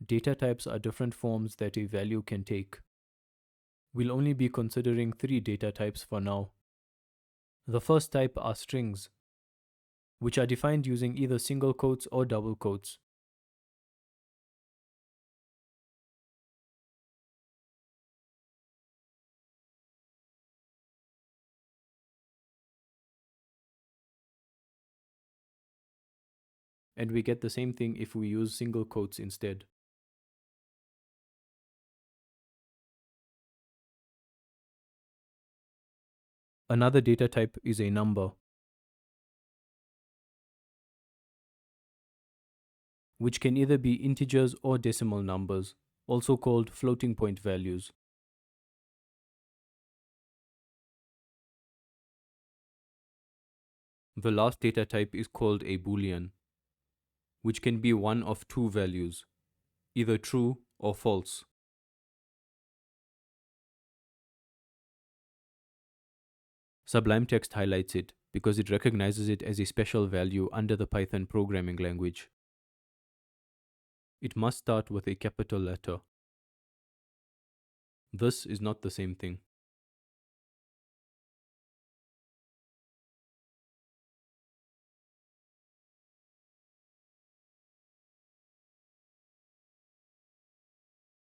Data types are different forms that a value can take. We'll only be considering three data types for now. The first type are strings, which are defined using either single quotes or double quotes. And we get the same thing if we use single quotes instead. Another data type is a number, which can either be integers or decimal numbers, also called floating point values. The last data type is called a boolean, which can be one of two values, either true or false. Sublime Text highlights it because it recognizes it as a special value under the Python programming language. It must start with a capital letter. This is not the same thing.